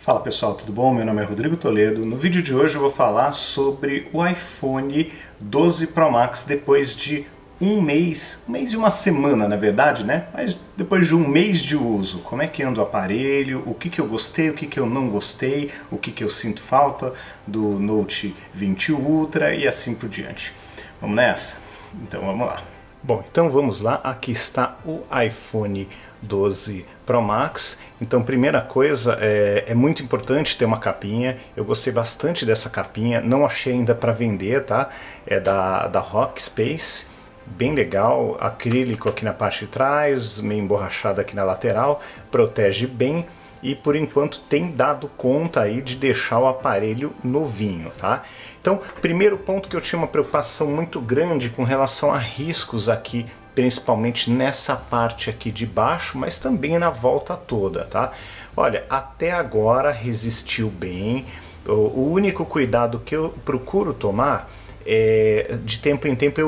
Fala pessoal, tudo bom? Meu nome é Rodrigo Toledo. No vídeo de hoje eu vou falar sobre o iPhone 12 Pro Max depois de um mês e uma semana na verdade, né? Mas depois de um mês de uso, como é que anda o aparelho, o que eu gostei, o que eu não gostei, o que eu sinto falta do Note 20 Ultra e assim por diante. Vamos nessa? Então vamos lá. Bom, então vamos lá, aqui está o iPhone 12 Pro Max. Então, primeira coisa, é muito importante ter uma capinha. Eu gostei bastante dessa capinha, não achei ainda para vender, tá? É da Rockspace, bem legal, acrílico aqui na parte de trás, meio emborrachado aqui na lateral, protege bem. E por enquanto tem dado conta aí de deixar o aparelho novinho, tá? Então, primeiro ponto que eu tinha uma preocupação muito grande com relação a riscos aqui, principalmente nessa parte aqui de baixo, mas também na volta toda, tá? Olha, até agora resistiu bem. O único cuidado que eu procuro tomar é, de tempo em tempo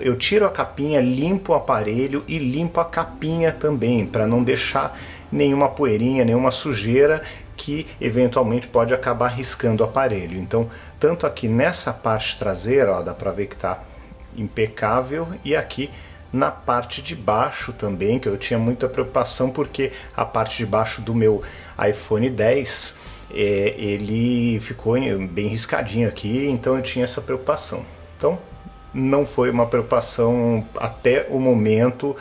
eu tiro a capinha, limpo o aparelho e limpo a capinha também, para não deixar nenhuma poeirinha, nenhuma sujeira que eventualmente pode acabar riscando o aparelho. Então, tanto aqui nessa parte traseira, ó, dá para ver que está impecável, e aqui na parte de baixo também, que eu tinha muita preocupação porque a parte de baixo do meu iPhone 10 ele ficou bem riscadinho aqui, então eu tinha essa preocupação. Então não foi uma preocupação até o momento,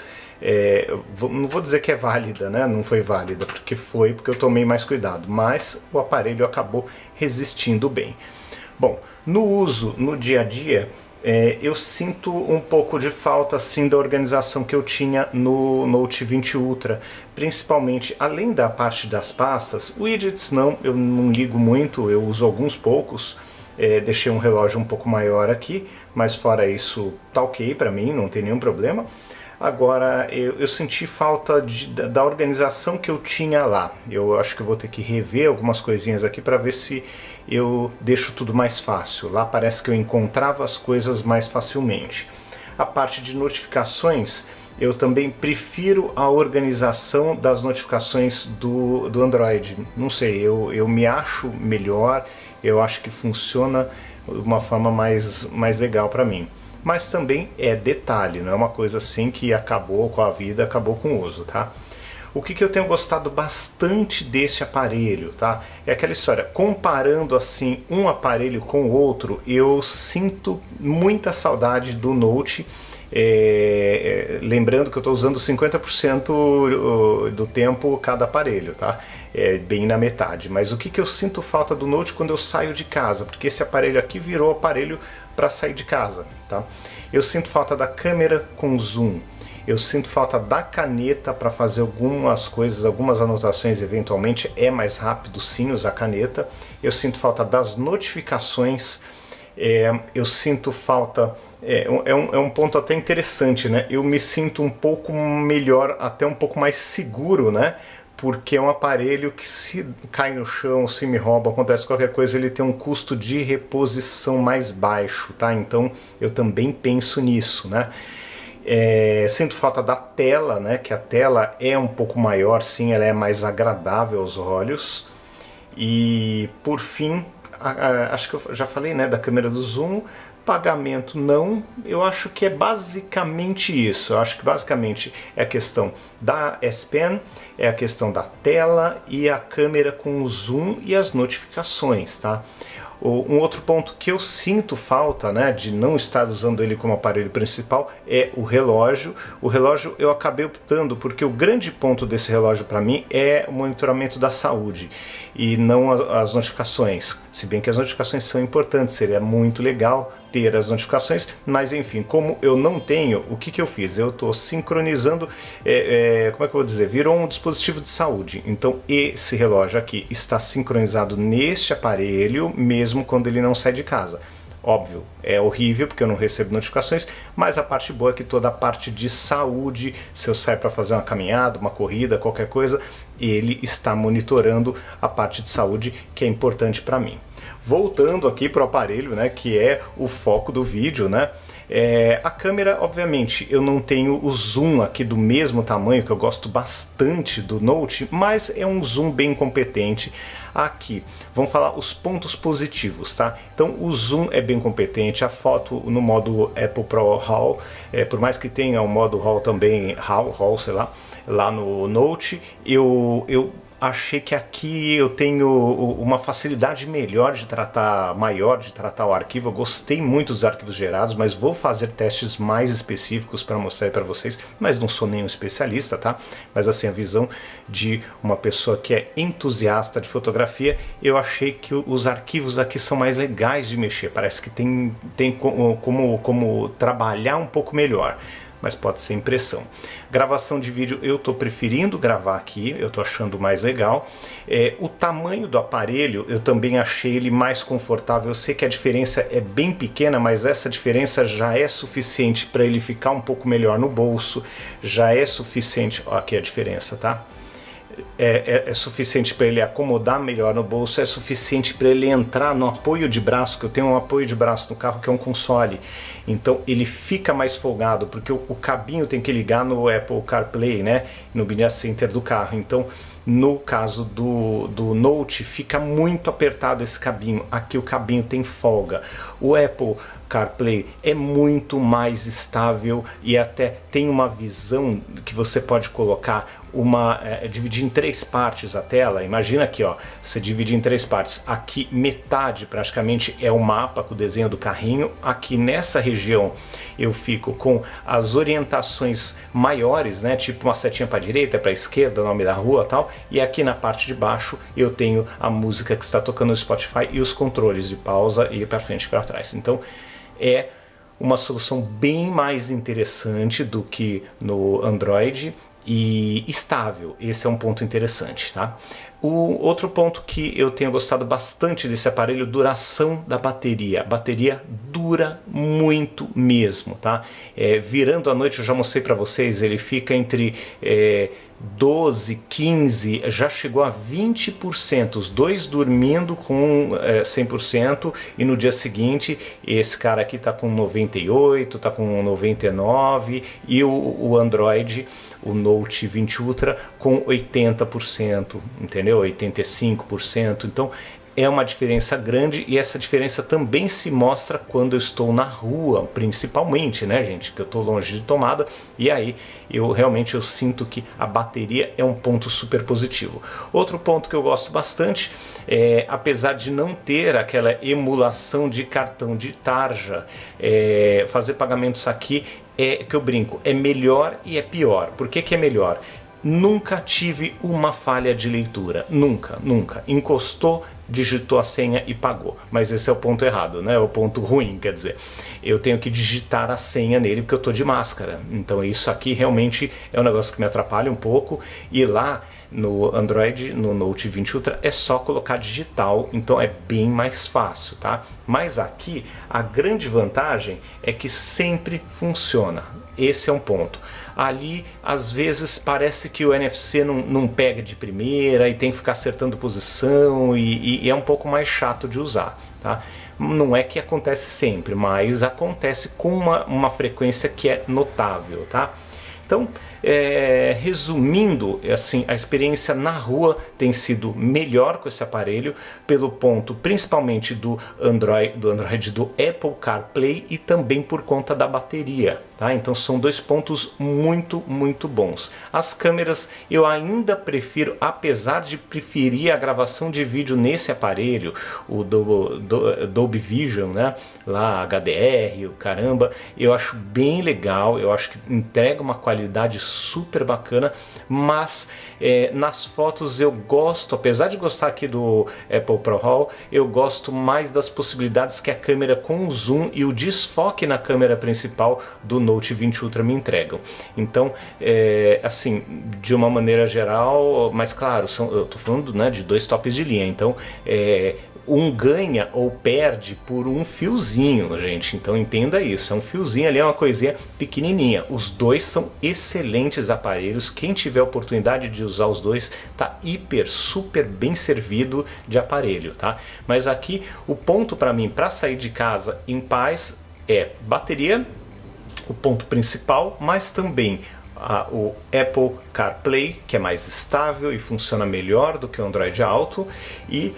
não vou dizer que é válida, né? Não foi válida, porque eu tomei mais cuidado, mas o aparelho acabou resistindo bem. Bom, no uso, no dia a dia, eu sinto um pouco de falta assim da organização que eu tinha no Note 20 Ultra, principalmente além da parte das pastas. Widgets eu não ligo muito, eu uso alguns poucos, deixei um relógio um pouco maior aqui, mas fora isso tá ok para mim, não tem nenhum problema. Agora, eu senti falta da organização que eu tinha lá. Eu acho que eu vou ter que rever algumas coisinhas aqui para ver se eu deixo tudo mais fácil. Lá parece que eu encontrava as coisas mais facilmente. A parte de notificações, eu também prefiro a organização das notificações do Android. Não sei, eu me acho melhor, eu acho que funciona de uma forma mais legal para mim. Mas também é detalhe, não é uma coisa assim que acabou com a vida, acabou com o uso, tá? O que eu tenho gostado bastante desse aparelho, tá? É aquela história, comparando assim um aparelho com o outro, eu sinto muita saudade do Note, lembrando que eu estou usando 50% do tempo cada aparelho, tá? Bem na metade, mas o que eu sinto falta do Note quando eu saio de casa, porque esse aparelho aqui virou aparelho para sair de casa, tá? Eu sinto falta da câmera com zoom, eu sinto falta da caneta para fazer algumas coisas, algumas anotações eventualmente, é mais rápido sim usar caneta. Eu sinto falta das notificações, eu sinto falta, é um ponto até interessante, né? Eu me sinto um pouco melhor, até um pouco mais seguro, né? Porque é um aparelho que se cai no chão, se me rouba, acontece qualquer coisa, ele tem um custo de reposição mais baixo, tá? Então eu também penso nisso, né? Sinto falta da tela, né? Que a tela é um pouco maior, sim, ela é mais agradável aos olhos. E por fim, acho que eu já falei, né, da câmera do zoom. Pagamento não, eu acho que é basicamente isso. Eu acho que basicamente é a questão da S Pen, é a questão da tela e a câmera com o zoom e as notificações, tá? Um outro ponto que eu sinto falta, né, de não estar usando ele como aparelho principal é o relógio. O relógio eu acabei optando porque o grande ponto desse relógio para mim é o monitoramento da saúde e não as notificações. Se bem que as notificações são importantes, seria muito legal ter as notificações, mas enfim, como eu não tenho, o que eu fiz? Eu estou sincronizando, como é que eu vou dizer? Virou um dispositivo de saúde. Então esse relógio aqui está sincronizado neste aparelho, mesmo quando ele não sai de casa. Óbvio, é horrível porque eu não recebo notificações, mas a parte boa é que toda a parte de saúde, se eu sair para fazer uma caminhada, uma corrida, qualquer coisa, ele está monitorando a parte de saúde, que é importante para mim. Voltando aqui para o aparelho, né, que é o foco do vídeo, né? A câmera, obviamente, eu não tenho o zoom aqui do mesmo tamanho, que eu gosto bastante do Note, mas é um zoom bem competente. Aqui, vamos falar os pontos positivos, tá? Então o zoom é bem competente, a foto no modo Apple Pro RAW, por mais que tenha o modo RAW também, RAW, sei lá no Note, eu achei que aqui eu tenho uma facilidade maior de tratar o arquivo. Eu gostei muito dos arquivos gerados, mas vou fazer testes mais específicos para mostrar para vocês, mas não sou nenhum especialista, tá? Mas assim, a visão de uma pessoa que é entusiasta de fotografia, eu achei que os arquivos aqui são mais legais de mexer, parece que tem como trabalhar um pouco melhor. Mas pode ser impressão. Gravação de vídeo eu estou preferindo gravar aqui, eu estou achando mais legal. O tamanho do aparelho eu também achei ele mais confortável. Eu sei que a diferença é bem pequena, mas essa diferença já é suficiente para ele ficar um pouco melhor no bolso. Já é suficiente, ó, aqui a diferença, tá? É suficiente para ele acomodar melhor no bolso, é suficiente para ele entrar no apoio de braço, que eu tenho um apoio de braço no carro que é um console, então ele fica mais folgado, porque o cabinho tem que ligar no Apple CarPlay, né, no Media Center do carro. Então no caso do Note fica muito apertado esse cabinho, aqui o cabinho tem folga. O Apple CarPlay é muito mais estável e até tem uma visão que você pode colocar dividir em 3 partes a tela. Imagina aqui, ó, você divide em 3 partes. Aqui metade praticamente é o mapa com o desenho do carrinho. Aqui nessa região eu fico com as orientações maiores, né, tipo uma setinha para a direita, para a esquerda, o nome da rua, tal. E aqui na parte de baixo eu tenho a música que está tocando no Spotify e os controles de pausa e para frente e para trás. Então é uma solução bem mais interessante do que no Android e estável. Esse é um ponto interessante, tá? O outro ponto que eu tenho gostado bastante desse aparelho, duração da bateria. A bateria dura muito mesmo, tá? Virando à noite, eu já mostrei para vocês, ele fica entre 12, 15, já chegou a 20%, os dois dormindo com 100% e no dia seguinte esse cara aqui tá com 98, tá com 99 e o Android, o Note 20 Ultra com 80%, entendeu? 85%, então é uma diferença grande e essa diferença também se mostra quando eu estou na rua, principalmente, né, gente, que eu estou longe de tomada e aí eu sinto que a bateria é um ponto super positivo. Outro ponto que eu gosto bastante apesar de não ter aquela emulação de cartão de tarja, fazer pagamentos aqui que eu brinco, é melhor e é pior. Por que que é melhor? Nunca tive uma falha de leitura, nunca. Encostou, digitou a senha e pagou. Mas esse é o ponto errado, né? É o ponto ruim, quer dizer. Eu tenho que digitar a senha nele porque eu tô de máscara. Então isso aqui realmente é um negócio que me atrapalha um pouco. E lá no Android, no Note 20 Ultra, é só colocar digital, então é bem mais fácil, tá? Mas aqui a grande vantagem é que sempre funciona. Esse é um ponto. Ali, às vezes, parece que o NFC não pega de primeira e tem que ficar acertando posição e é um pouco mais chato de usar, tá? Não é que acontece sempre, mas acontece com uma frequência que é notável, tá? Então, resumindo, assim, a experiência na rua tem sido melhor com esse aparelho, pelo ponto principalmente do Apple CarPlay e também por conta da bateria, tá? Então são dois pontos muito bons. As câmeras eu ainda prefiro, apesar de preferir a gravação de vídeo nesse aparelho, o Dolby Vision, né? Lá HDR, o caramba, eu acho bem legal, eu acho que entrega uma qualidade super bacana, mas nas fotos eu gosto, apesar de gostar aqui do Apple Pro RAW, eu gosto mais das possibilidades que a câmera com o zoom e o desfoque na câmera principal do Note 20 Ultra me entregam. Então, assim, de uma maneira geral, mas claro, eu tô falando, né, de dois tops de linha, então um ganha ou perde por um fiozinho, gente, então entenda isso, é um fiozinho ali, é uma coisinha pequenininha. Os dois são excelentes aparelhos, quem tiver a oportunidade de usar os dois tá super bem servido de aparelho, tá? Mas aqui o ponto para mim, para sair de casa em paz, é bateria, o ponto principal, mas também o Apple CarPlay, que é mais estável e funciona melhor do que o Android Auto. E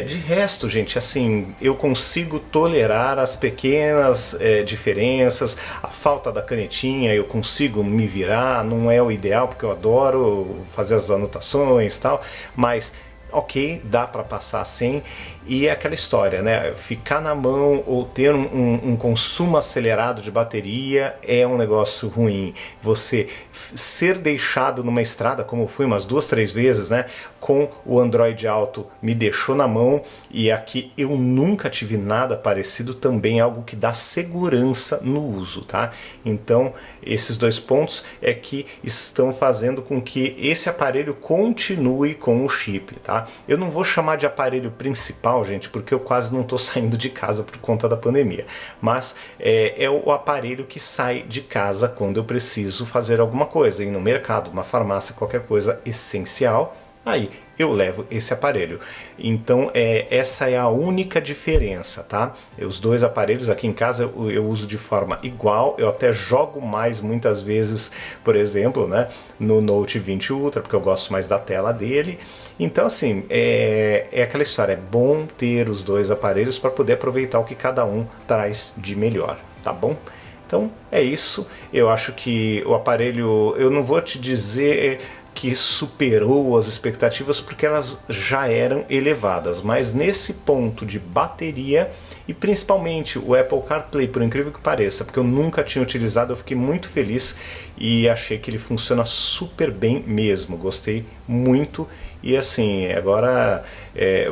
de resto, gente, assim, eu consigo tolerar as pequenas diferenças, a falta da canetinha eu consigo me virar, não é o ideal porque eu adoro fazer as anotações e tal, mas ok, dá para passar sem. E é aquela história, né? Ficar na mão ou ter um consumo acelerado de bateria é um negócio ruim. Você ser deixado numa estrada, como eu fui umas 2, 3 vezes, né? Com o Android Auto me deixou na mão, e aqui eu nunca tive nada parecido, também algo que dá segurança no uso, tá? Então, esses 2 pontos é que estão fazendo com que esse aparelho continue com o chip, tá? Eu não vou chamar de aparelho principal, gente, porque eu quase não estou saindo de casa por conta da pandemia, mas é o aparelho que sai de casa quando eu preciso fazer alguma coisa, ir no mercado, numa farmácia, qualquer coisa essencial, aí eu levo esse aparelho. Então essa é a única diferença, tá? Os 2 aparelhos aqui em casa eu uso de forma igual, eu até jogo mais muitas vezes, por exemplo, né, no Note 20 Ultra, porque eu gosto mais da tela dele. Então assim, é aquela história, é bom ter os 2 aparelhos para poder aproveitar o que cada um traz de melhor, tá bom? Então é isso, eu acho que o aparelho, eu não vou te dizer que superou as expectativas porque elas já eram elevadas, mas nesse ponto de bateria e principalmente o Apple CarPlay, por incrível que pareça, porque eu nunca tinha utilizado, eu fiquei muito feliz e achei que ele funciona super bem mesmo, gostei muito. E assim, agora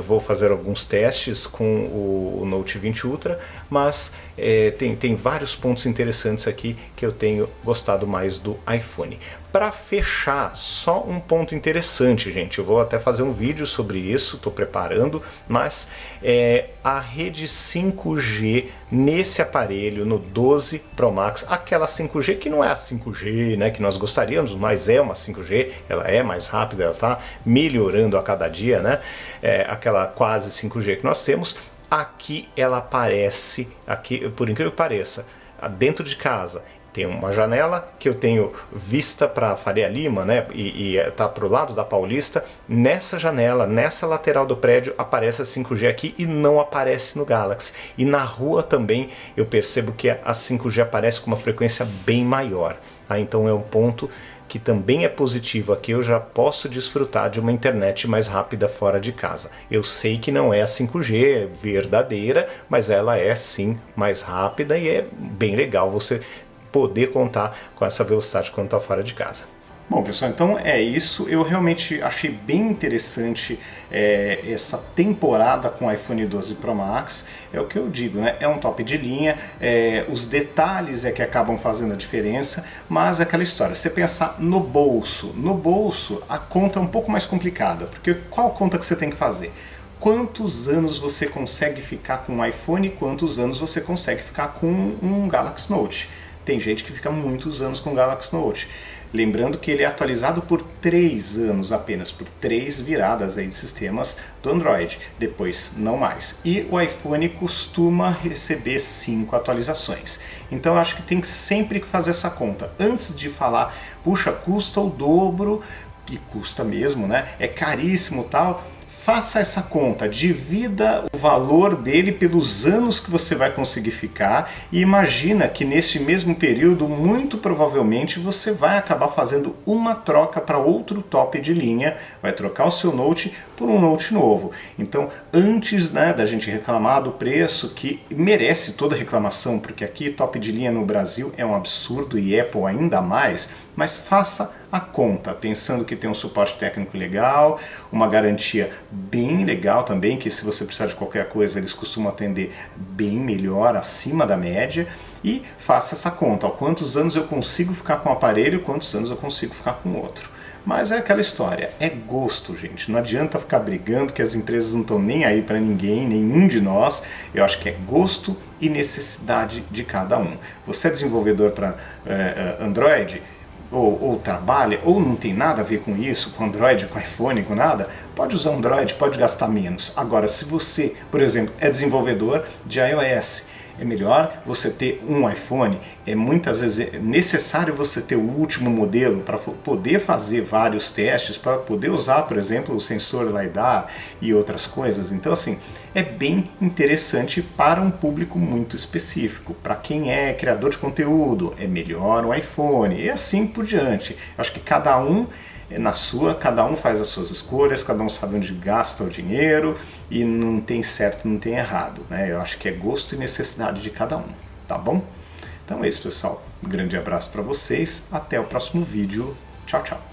vou fazer alguns testes com o Note 20 Ultra, mas tem vários pontos interessantes aqui que eu tenho gostado mais do iPhone. Para fechar, só um ponto interessante, gente, eu vou até fazer um vídeo sobre isso, estou preparando, mas a rede 5G nesse aparelho, no 12 Pro Max, aquela 5G que não é a 5G, né, que nós gostaríamos, mas é uma 5G, ela é mais rápida, ela está melhorando a cada dia, né, aquela quase 5G que nós temos. Aqui ela aparece, aqui, por incrível que pareça, dentro de casa. Tem uma janela que eu tenho vista para Faria Lima, né, e tá pro lado da Paulista. Nessa janela, nessa lateral do prédio, aparece a 5G aqui e não aparece no Galaxy. E na rua também eu percebo que a 5G aparece com uma frequência bem maior, tá? Então é um ponto que também é positivo. Aqui eu já posso desfrutar de uma internet mais rápida fora de casa. Eu sei que não é a 5G verdadeira, mas ela é sim mais rápida e é bem legal você poder contar com essa velocidade quando está fora de casa. Bom, pessoal, então é isso. Eu realmente achei bem interessante essa temporada com o iPhone 12 Pro Max. É o que eu digo, né? É um top de linha, os detalhes é que acabam fazendo a diferença, mas é aquela história, você pensar no bolso a conta é um pouco mais complicada, porque qual conta que você tem que fazer? Quantos anos você consegue ficar com um iPhone e quantos anos você consegue ficar com um Galaxy Note? Tem gente que fica muitos anos com o Galaxy Note. Lembrando que ele é atualizado por 3 anos apenas, por 3 viradas aí de sistemas do Android, depois não mais. E o iPhone costuma receber 5 atualizações. Então eu acho que tem que sempre fazer essa conta. Antes de falar, puxa, custa o dobro, que custa mesmo, né? É caríssimo tal. Faça essa conta, divida o valor dele pelos anos que você vai conseguir ficar e imagina que nesse mesmo período, muito provavelmente, você vai acabar fazendo uma troca para outro top de linha, vai trocar o seu Note por um Note novo. Então, antes, né, da gente reclamar do preço, que merece toda reclamação, porque aqui top de linha no Brasil é um absurdo e Apple ainda mais, mas faça a conta, pensando que tem um suporte técnico legal, uma garantia bem legal também, que se você precisar de qualquer coisa eles costumam atender bem melhor, acima da média, e faça essa conta, ó, quantos anos eu consigo ficar com um aparelho, quantos anos eu consigo ficar com outro. Mas é aquela história, é gosto, gente, não adianta ficar brigando que as empresas não estão nem aí para ninguém, nenhum de nós. Eu acho que é gosto e necessidade de cada um. Você é desenvolvedor para Android, ou trabalha, ou não tem nada a ver com isso, com Android, com iPhone, com nada, pode usar Android, pode gastar menos. Agora, se você, por exemplo, é desenvolvedor de iOS, é melhor você ter um iPhone, muitas vezes é necessário você ter o último modelo para poder fazer vários testes, para poder usar, por exemplo, o sensor LiDAR e outras coisas. Então, assim, é bem interessante para um público muito específico. Para quem é criador de conteúdo, é melhor um iPhone e assim por diante. Acho que cada um cada um faz as suas escolhas, cada um sabe onde gasta o dinheiro e não tem certo, não tem errado, né? Eu acho que é gosto e necessidade de cada um, tá bom? Então é isso, pessoal. Um grande abraço para vocês, até o próximo vídeo. Tchau, tchau.